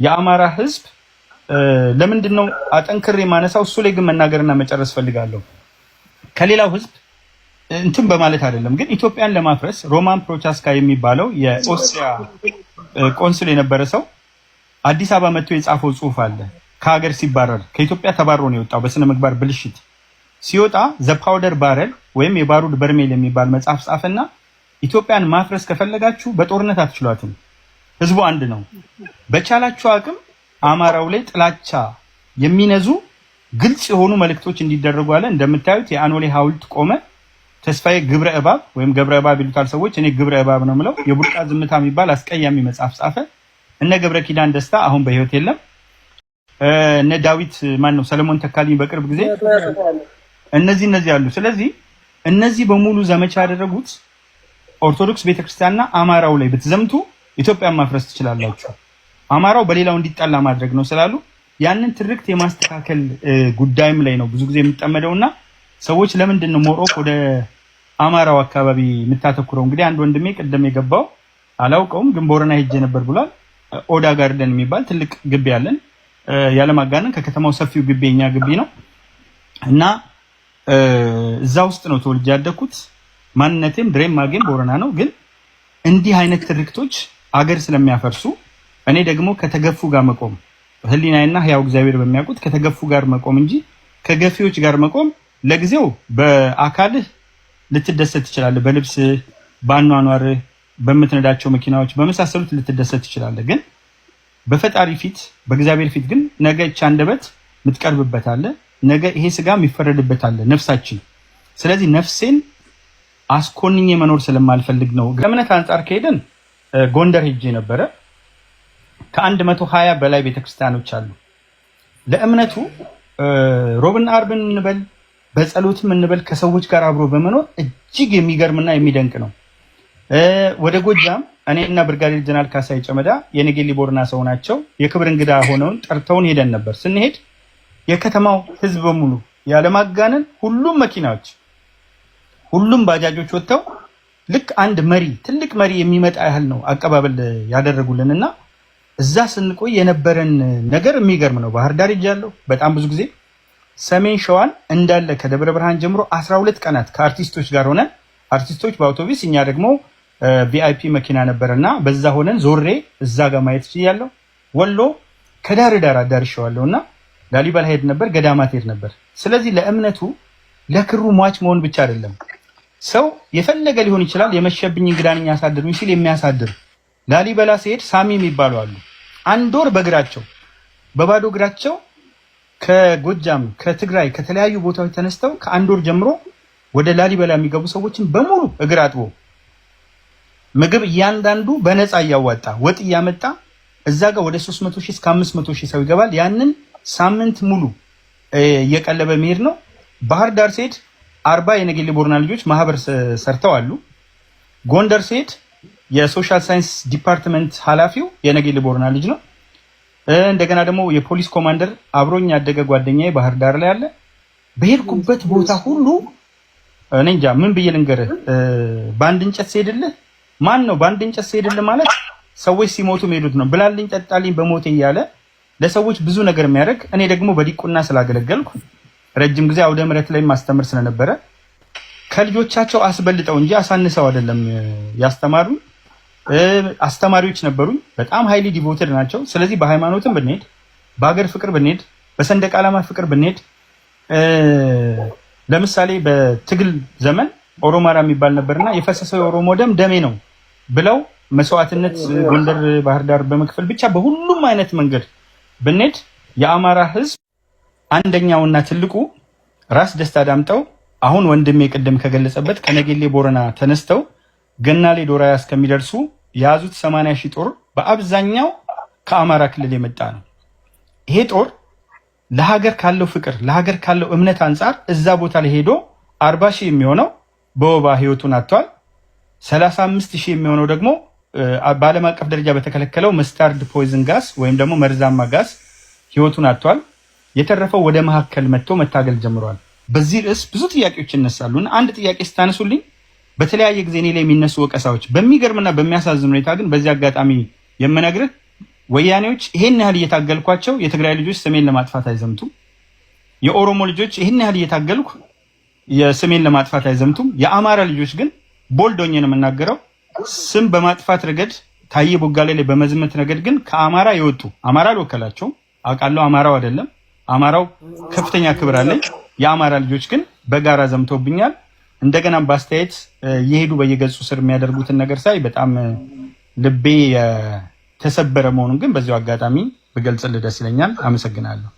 የአማራ ህዝብ ለምንድነው አጠንክሬ ማነሳው? እሱ ላይ ግን መናገርና መጨረስ ፈልጋለሁ። ከሌላው ህዝብ እንትን በማለት አይደለም፣ ግን ኢትዮጵያን ለማፍረስ ሮማን ፕሮቻስካ የሚባለው የኦስትሪያ ቆንስል የነበረ ሰው አዲስ አበባ መጥቶ የጻፈው ጽሁፍ አለ። ከሀገር ሲባረር ከኢትዮጵያ ተባሮ ነው የወጣው በስነ ምግባር ብልሽት ሲወጣ ዘ ፓውደር ባረል ወይም የባሩድ በርሜል የሚባል መጽሐፍ ጻፈና ኢትዮጵያን ማፍረስ ከፈለጋችሁ በጦርነት አትችሏትም፣ ህዝቡ አንድ ነው፣ በቻላችሁ አቅም አማራው ላይ ጥላቻ የሚነዙ ግልጽ የሆኑ መልእክቶች እንዲደረጉ አለ። እንደምታዩት የአኖሌ ሐውልት ቆመ። ተስፋዬ ግብረ እባብ ወይም ገብረ እባብ ይሉታል ሰዎች፣ እኔ ግብረ እባብ ነው የምለው። የቡርቃ ዝምታ የሚባል አስቀያሚ መጽሐፍ ጻፈ። እነ ገብረ ኪዳን ደስታ አሁን በህይወት የለም። እነ ዳዊት ማን ነው ሰለሞን ተካልኝ በቅርብ ጊዜ እነዚህ ያሉ። ስለዚህ እነዚህ በሙሉ ዘመቻ ያደረጉት ኦርቶዶክስ ቤተክርስቲያንና አማራው ላይ ብትዘምቱ ኢትዮጵያን ማፍረስ ትችላላችሁ፣ አማራው በሌላው እንዲጠላ ማድረግ ነው ስላሉ ያንን ትርክት የማስተካከል ጉዳይም ላይ ነው ብዙ ጊዜ የሚጠመደውና ሰዎች ለምንድን ነው ሞሮክ ወደ አማራው አካባቢ የምታተኩረው? እንግዲህ አንድ ወንድሜ ቀደም የገባው አላውቀውም፣ ግን ቦረና ሄጄ ነበር ብሏል። ኦዳ ጋርደን የሚባል ትልቅ ግቢ ያለን ያለማጋነን ከከተማው ሰፊው ግቢ የኛ ግቢ ነው እና እዛ ውስጥ ነው ተወልጄ ያደኩት። ማንነቴም ድሬም ማጌም ቦረና ነው። ግን እንዲህ አይነት ትርክቶች አገር ስለሚያፈርሱ እኔ ደግሞ ከተገፉ ጋር መቆም ህሊናዬና ህያው እግዚአብሔር በሚያውቁት ከተገፉ ጋር መቆም እንጂ ከገፊዎች ጋር መቆም ለጊዜው በአካልህ ልትደሰት ትችላለህ፣ በልብስ በአኗኗርህ በምትነዳቸው መኪናዎች በመሳሰሉት ልትደሰት ትችላለህ። ግን በፈጣሪ ፊት በእግዚአብሔር ፊት ግን ነገ እቺ አንደበት ምትቀርብበት አለ፣ ነገ ይሄ ስጋ የሚፈረድበት አለ ነፍሳችን። ስለዚህ ነፍሴን አስኮንኜ መኖር ስለማልፈልግ ነው። ከእምነት አንጻር ከሄደን ጎንደር ሄጄ ነበረ። ከ120 በላይ ቤተክርስቲያኖች አሉ። ለእምነቱ ሮብና አርብን እንበል በጸሎትም እንበል ከሰዎች ጋር አብሮ በመኖር እጅግ የሚገርምና የሚደንቅ ነው። ወደ ጎጃም እኔና ብርጋዴር ጀነራል ካሳይ ጨመዳ የነገሌ ቦረና ሰው ናቸው። የክብር እንግዳ ሆነውን ጠርተውን ሄደን ነበር። ስንሄድ የከተማው ህዝብ በሙሉ ያለማጋነን ሁሉም መኪናዎች ሁሉም ባጃጆች ወጥተው ልክ አንድ መሪ ትልቅ መሪ የሚመጣ ያህል ነው አቀባበል ያደረጉልንና እዛ ስንቆይ የነበረን ነገር የሚገርም ነው። ባህር ዳር ሄጃለሁ በጣም ብዙ ጊዜ። ሰሜን ሸዋን እንዳለ ከደብረ ብርሃን ጀምሮ 12 ቀናት ከአርቲስቶች ጋር ሆነን አርቲስቶች በአውቶቡስ እኛ ደግሞ ቪአይፒ መኪና ነበርና በዛ ሆነን ዞሬ እዛ ጋር ማየት ይችላልው። ወሎ ከዳር ዳር አዳርሻለሁና ላሊበላ ሄድ ነበር፣ ገዳማት ሄድ ነበር። ስለዚህ ለእምነቱ ለክሩ ሟች መሆን ብቻ አይደለም። ሰው የፈለገ ሊሆን ይችላል። የመሸብኝ እንግዳንኛ ያሳድሩኝ ሲል የሚያሳድር ላሊበላ ሲሄድ ሳሚ የሚባሉ አሉ። አንድ ወር በእግራቸው በባዶ እግራቸው ከጎጃም ከትግራይ ከተለያዩ ቦታዎች ተነስተው ከአንድ ወር ጀምሮ ወደ ላሊበላ የሚገቡ ሰዎችን በሙሉ እግር አጥቦ ምግብ እያንዳንዱ በነፃ እያዋጣ ወጥ እያመጣ እዛ ጋር ወደ 300,000 እስከ 500,000 ሰው ይገባል። ያንን ሳምንት ሙሉ እየቀለበ መሄድ ነው። ባህር ዳር ሲሄድ 40 የነገሌ ቦረና ልጆች ማህበር ሰርተው አሉ። ጎንደር ሲሄድ የሶሻል ሳይንስ ዲፓርትመንት ኃላፊው የነገሌ ቦረና ልጅ ነው። እንደገና ደግሞ የፖሊስ ኮማንደር አብሮኝ ያደገ ጓደኛዬ ባህር ዳር ላይ አለ። በሄድኩበት ቦታ ሁሉ እኔ እንጃ ምን ብዬ ልንገርህ፣ በአንድ እንጨት ሲሄድልህ ማን ነው በአንድ እንጨት ሲሄድልህ ማለት ሰዎች ሲሞቱ የሚሄዱት ነው። ብላልኝ ጠጣልኝ በሞቴ እያለ ለሰዎች ብዙ ነገር የሚያደርግ እኔ ደግሞ በዲቁና ስላገለገልኩ ረጅም ጊዜ አውደ ምሕረት ላይ ማስተምር ስለነበረ ከልጆቻቸው አስበልጠው እንጂ አሳንሰው አይደለም ያስተማሩ አስተማሪዎች ነበሩኝ። በጣም ሃይሊ ዲቮትድ ናቸው። ስለዚህ በሃይማኖትም ብንሄድ በሀገር ፍቅር ብንሄድ በሰንደቅ ዓላማ ፍቅር ብንሄድ ለምሳሌ በትግል ዘመን ኦሮማራ የሚባል ነበርና የፈሰሰው የኦሮሞ ደም ደሜ ነው ብለው መስዋዕትነት ጎንደር ባህር ዳር በመክፈል ብቻ በሁሉም አይነት መንገድ ብንሄድ የአማራ ህዝብ አንደኛውና ትልቁ ራስ ደስታ ዳምጠው አሁን ወንድሜ ቅድም ከገለጸበት ከነገሌ ቦረና ተነስተው ገናሌ ዶራያ እስከሚደርሱ የያዙት 80,000 ጦር በአብዛኛው ከአማራ ክልል የመጣ ነው። ይሄ ጦር ለሀገር ካለው ፍቅር ለሀገር ካለው እምነት አንጻር እዛ ቦታ ላይ ሄዶ 40,000 የሚሆነው በወባ ህይወቱን አጥቷል። 35,000 የሚሆነው ደግሞ በዓለም አቀፍ ደረጃ በተከለከለው መስታርድ ፖይዝን ጋስ ወይም ደግሞ መርዛማ ጋስ ህይወቱን አጥቷል። የተረፈው ወደ መካከል መጥቶ መታገል ጀምሯል። በዚህ ርዕስ ብዙ ጥያቄዎች ይነሳሉና አንድ ጥያቄ ስታነሱልኝ በተለያየ ጊዜ እኔ ላይ የሚነሱ ወቀሳዎች በሚገርምና በሚያሳዝን ሁኔታ ግን በዚህ አጋጣሚ የምነግርህ ወያኔዎች ይሄን ያህል እየታገልኳቸው የትግራይ ልጆች ስሜን ለማጥፋት አይዘምቱም። የኦሮሞ ልጆች ይሄን ያህል እየታገልኩ የስሜን ለማጥፋት አይዘምቱም። የአማራ ልጆች ግን ቦልዶኝ ነው የምናገረው ስም በማጥፋት ረገድ ታዬ ቦጋሌ ላይ በመዝመት ረገድ ግን ከአማራ የወጡ አማራ አልወከላቸውም አውቃለሁ። አማራው አይደለም አማራው ከፍተኛ ክብር አለኝ። የአማራ ልጆች ግን በጋራ ዘምተውብኛል። እንደገና በአስተያየት የሄዱ በየገጹ ስር የሚያደርጉትን ነገር ሳይ በጣም ልቤ ተሰበረ መሆኑን ግን በዚያው አጋጣሚ በገልጽልህ ደስ ይለኛል። አመሰግናለሁ።